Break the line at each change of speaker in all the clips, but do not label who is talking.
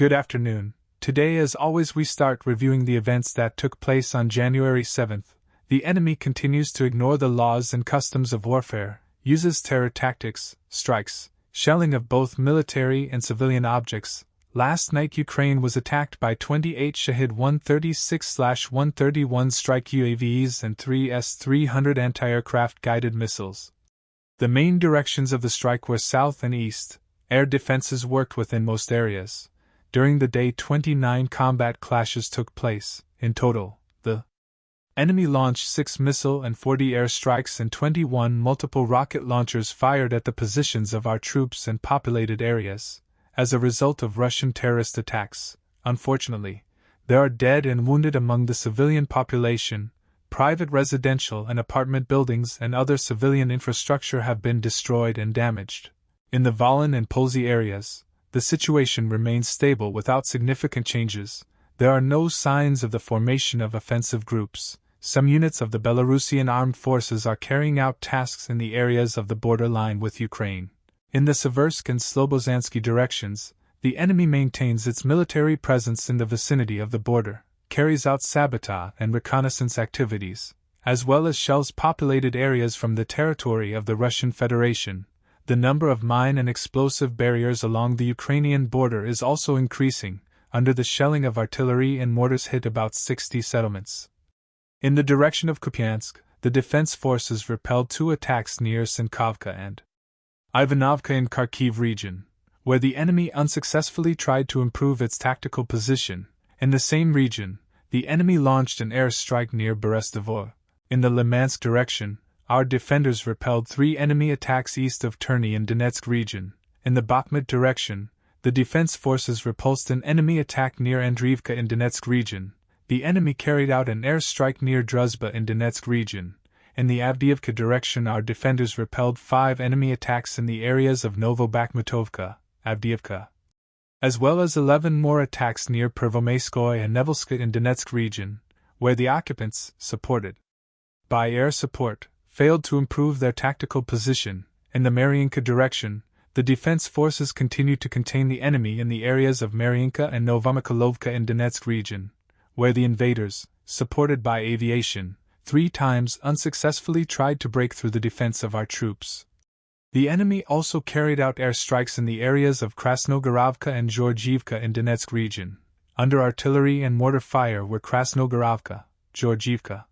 Good afternoon. Today, as always, we start reviewing the events that took place on January 7th. The enemy continues to ignore the laws and customs of warfare, uses terror tactics, strikes, shelling of both military and civilian objects. Last night, Ukraine was attacked by 28 Shahed 136/131 strike UAVs and 3 S-300 anti-aircraft guided missiles. The main directions of the strike were south and east. Air defenses worked within most areas. During the day, 29 combat clashes took place. In total, the enemy launched 6 missile and 40 air strikes and 21 multiple rocket launchers fired at the positions of our troops and populated areas. As a result of Russian terrorist attacks, unfortunately, there are dead and wounded among the civilian population. Private residential and apartment buildings and other civilian infrastructure have been destroyed and damaged. In the Volyn and Polzy areas, the situation remains stable without significant changes. There are no signs of the formation of offensive groups. Some units of the Belarusian armed forces are carrying out tasks in the areas of the borderline with Ukraine. In the Seversk and Slobozansky directions, the enemy maintains its military presence in the vicinity of the border, carries out sabotage and reconnaissance activities, as well as shells populated areas from the territory of the Russian Federation. The number of mine and explosive barriers along the Ukrainian border is also increasing. Under the shelling of artillery and mortars hit about 60 settlements. In the direction of Kupiansk, the defense forces repelled 2 attacks near Sinkovka and Ivanovka in Kharkiv region, where the enemy unsuccessfully tried to improve its tactical position. In the same region, the enemy launched an air strike near Berestov. In the Limansk direction, our defenders repelled 3 enemy attacks east of Terny in Donetsk region. In the Bakhmut direction, the defense forces repulsed an enemy attack near Andriivka in Donetsk region. The enemy carried out an air strike near Druzhba in Donetsk region. In the Avdiivka direction, our defenders repelled 5 enemy attacks in the areas of Novobakhmutovka, Avdiivka, as well as 11 more attacks near Pervomaiskoye and Nevelska in Donetsk region, where the occupants, supported by air support, failed to improve their tactical position. In the Mariinka direction, the defense forces continued to contain the enemy in the areas of Mariinka and Novomykolovka in Donetsk region, where the invaders, supported by aviation, 3 times unsuccessfully tried to break through the defense of our troops. The enemy also carried out air strikes in the areas of Krasnogorovka and Georgievka in Donetsk region. Under artillery and mortar fire were Krasnogorovka, Georgievka,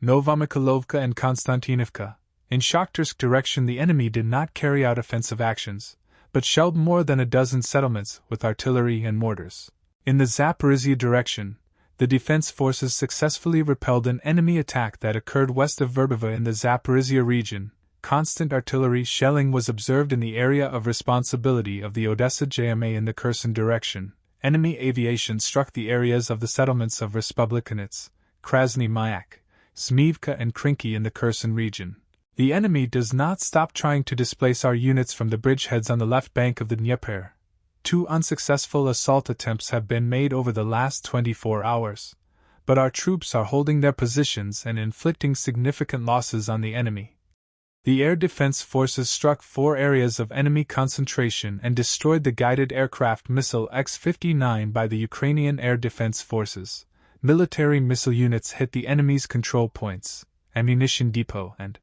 Novomykolovka and Konstantinivka. In Shakhtarsk direction, the enemy did not carry out offensive actions, but shelled more than a dozen settlements with artillery and mortars. In the Zaporizhia direction, the defense forces successfully repelled an enemy attack that occurred west of Verbova in the Zaporizhia region. Constant artillery shelling was observed in the area of responsibility of the Odessa JMA in the Kherson direction. Enemy aviation struck the areas of the settlements of Respublikanets, Krasny Mayak, Smivka and Krinky in the Kherson region. The enemy does not stop trying to displace our units from the bridgeheads on the left bank of the Dnieper. 2 unsuccessful assault attempts have been made over the last 24 hours, but our troops are holding their positions and inflicting significant losses on the enemy. The air defense forces struck 4 areas of enemy concentration and destroyed the guided aircraft missile X-59 by the Ukrainian Air Defense Forces. Military missile units hit the enemy's control points, ammunition depot, and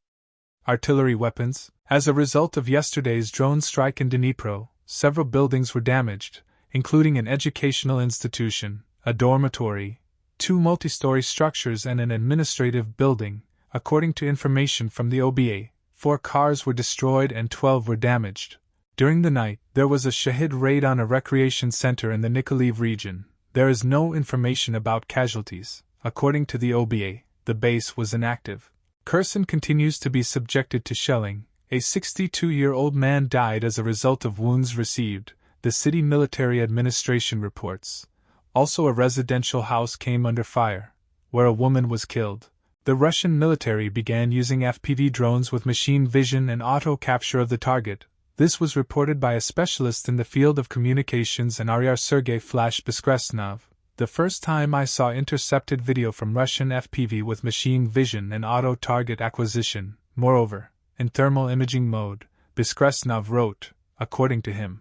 artillery weapons. As a result of yesterday's drone strike in Dnipro, several buildings were damaged, including an educational institution, a dormitory, 2 multi-story structures and an administrative building. According to information from the OBA, 4 cars were destroyed and 12 were damaged. During the night, there was a Shahid raid on a recreation center in the Nikolaev region. There is no information about casualties. According to the OBA, the base was inactive. Kherson continues to be subjected to shelling. A 62-year-old man died as a result of wounds received, the city military administration reports. Also, a residential house came under fire, where a woman was killed. The Russian military began using FPV drones with machine vision and auto capture of the target. This was reported by a specialist in the field of communications and Aryar Sergei Flash Beskresnov. The first time I saw intercepted video from Russian FPV with machine vision and auto target acquisition. Moreover, in thermal imaging mode, Beskresnov wrote, according to him,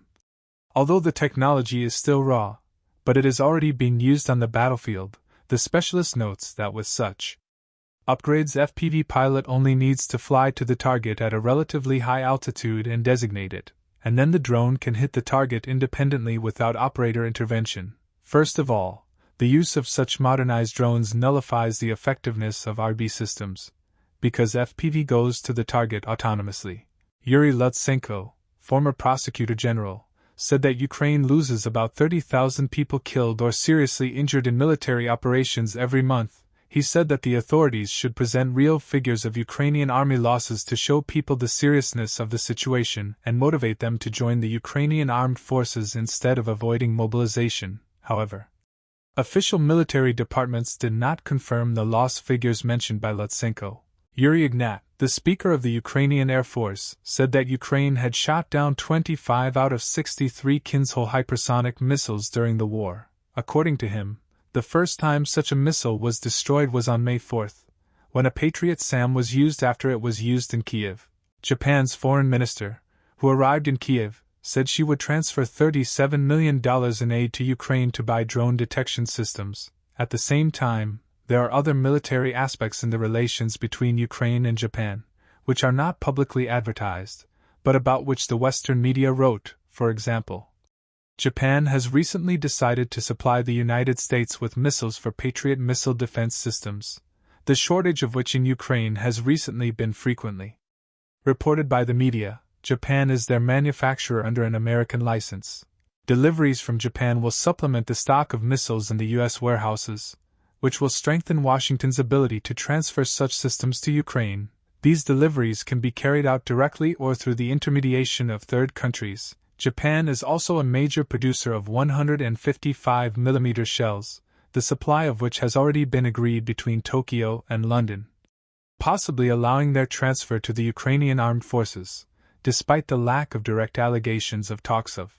Although the technology is still raw, but it is already being used on the battlefield, the specialist notes that with such upgrades FPV pilot only needs to fly to the target at a relatively high altitude and designate it, and then the drone can hit the target independently without operator intervention. First of all, the use of such modernized drones nullifies the effectiveness of RB systems, because FPV goes to the target autonomously. Yuri Lutsenko, former prosecutor general, said that Ukraine loses about 30,000 people killed or seriously injured in military operations every month. He said that the authorities should present real figures of Ukrainian army losses to show people the seriousness of the situation and motivate them to join the Ukrainian armed forces instead of avoiding mobilization. However, official military departments did not confirm the loss figures mentioned by Lutsenko. Yuri Ignat, the Speaker of the Ukrainian Air Force, said that Ukraine had shot down 25 out of 63 Kinzhal hypersonic missiles during the war. According to him, the first time such a missile was destroyed was on May 4, when a Patriot SAM was used after it was used in Kiev. Japan's foreign minister, who arrived in Kiev, said she would transfer $37 million in aid to Ukraine to buy drone detection systems. At the same time, there are other military aspects in the relations between Ukraine and Japan, which are not publicly advertised, but about which the Western media wrote. For example, Japan has recently decided to supply the United States with missiles for Patriot missile defense systems, the shortage of which in Ukraine has recently been frequently reported by the media. Japan is their manufacturer under an American license. Deliveries from Japan will supplement the stock of missiles in the U.S. warehouses, which will strengthen Washington's ability to transfer such systems to Ukraine. These deliveries can be carried out directly or through the intermediation of third countries. Japan is also a major producer of 155mm shells, the supply of which has already been agreed between Tokyo and London, possibly allowing their transfer to the Ukrainian armed forces, despite the lack of direct allegations of talks of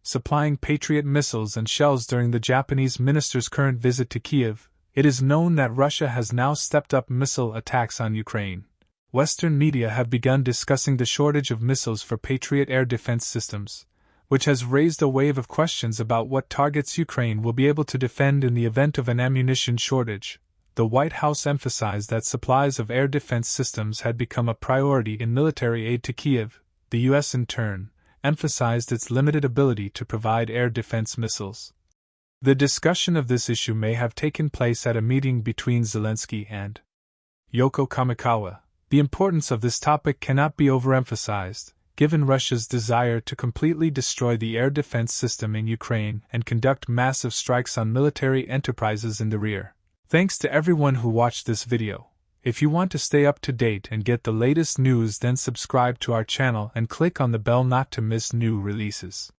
supplying Patriot missiles and shells during the Japanese minister's current visit to Kiev. It is known that Russia has now stepped up missile attacks on Ukraine. Western media have begun discussing the shortage of missiles for Patriot air defense systems, which has raised a wave of questions about what targets Ukraine will be able to defend in the event of an ammunition shortage. The White House emphasized that supplies of air defense systems had become a priority in military aid to Kiev. The U.S. in turn emphasized its limited ability to provide air defense missiles. The discussion of this issue may have taken place at a meeting between Zelensky and Yoko Kamikawa. The importance of this topic cannot be overemphasized, given Russia's desire to completely destroy the air defense system in Ukraine and conduct massive strikes on military enterprises in the rear. Thanks to everyone who watched this video. If you want to stay up to date and get the latest news, then subscribe to our channel and click on the bell not to miss new releases.